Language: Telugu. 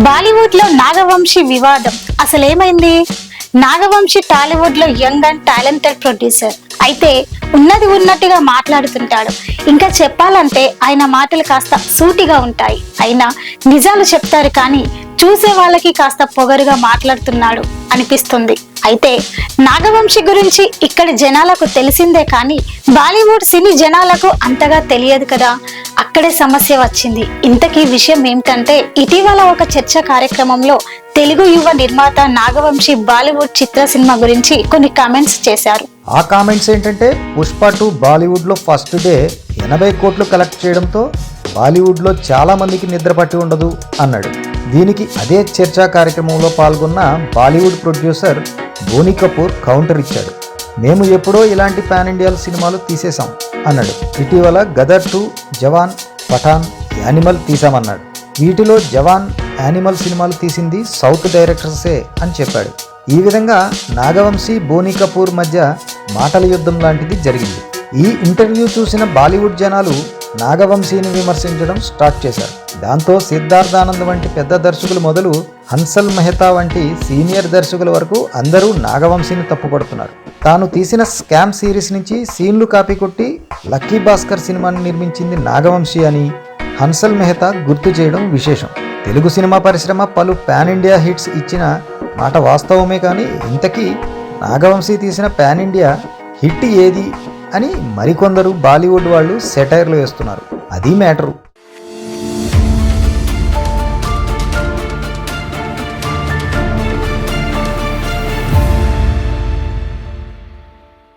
బాలీవుడ్ లో నాగవంశీ వివాదం అసలేమైంది? నాగవంశీ టాలీవుడ్ లో యంగ్ అండ్ టాలెంటెడ్ ప్రొడ్యూసర్. అయితే ఉన్నది ఉన్నట్టుగా మాట్లాడుతుంటాడు. ఇంకా చెప్పాలంటే ఆయన మాటలు కాస్త సూటిగా ఉంటాయి. అయినా నిజాలు చెప్తారు కానీ చూసే వాళ్ళకి కాస్త పొగరుగా మాట్లాడుతున్నాడు అనిపిస్తుంది. అయితే నాగవంశీ గురించి ఇక్కడి జనాలకు తెలిసిందే కానీ బాలీవుడ్ సినీ జనాలకు అంతగా తెలియదు కదా. అక్కడే సమస్య వచ్చింది. ఇంతకీ విషయం ఏమిటంటే, ఇటీవల ఒక చర్చ కార్యక్రమంలో తెలుగు యువ నిర్మాత నాగవంశీ బాలీవుడ్ చిత్ర సినిమా గురించి కొన్ని కామెంట్స్ చేశారు. ఆ కామెంట్స్ ఏంటంటే, పుష్ప 2 బాలీవుడ్ లో ఫస్ట్ డే 80 కోట్లు కలెక్ట్ చేయడంతో బాలీవుడ్ లో చాలా మందికి నిద్ర పట్టి ఉండదు అన్నాడు. దీనికి అదే చర్చా కార్యక్రమంలో పాల్గొన్న బాలీవుడ్ ప్రొడ్యూసర్ బోనీ కపూర్ కౌంటర్ ఇచ్చాడు. మేము ఎప్పుడో ఇలాంటి పాన్ ఇండియా సినిమాలు తీసేశాం అన్నాడు. ఇటీవల గదర్ 2, జవాన్, పఠాన్, యానిమల్ తీసామన్నాడు. వీటిలో జవాన్, యానిమల్ సినిమాలు తీసింది సౌత్ డైరెక్టర్సే అని చెప్పాడు. ఈ విధంగా నాగవంశీ, బోనీ కపూర్ మధ్య మాటల యుద్ధం లాంటిది జరిగింది. ఈ ఇంటర్వ్యూ చూసిన బాలీవుడ్ జనాలు నాగవంశీని విమర్శించడం స్టార్ట్ చేశారు. దాంతో సిద్ధార్థానంద్ వంటి పెద్ద దర్శకులు మొదలు హన్సల్ మెహతా వంటి సీనియర్ దర్శకుల వరకు అందరూ నాగవంశీని తప్పుపడుతున్నారు. తాను తీసిన స్కామ్ సిరీస్ నుంచి సీన్లు కాపీ కొట్టి లక్కీ భాస్కర్ సినిమాని నిర్మించింది నాగవంశీ అని హన్సల్ మెహతా గుర్తు చేయడం విశేషం. తెలుగు సినిమా పరిశ్రమ పలు పాన్ ఇండియా హిట్స్ ఇచ్చిన మాట వాస్తవమే కానీ ఇంతకీ నాగవంశీ తీసిన పాన్ ఇండియా హిట్ ఏది అని మరికొందరు బాలీవుడ్ వాళ్ళు సెటైర్లు వేస్తున్నారు. అది మ్యాటరు.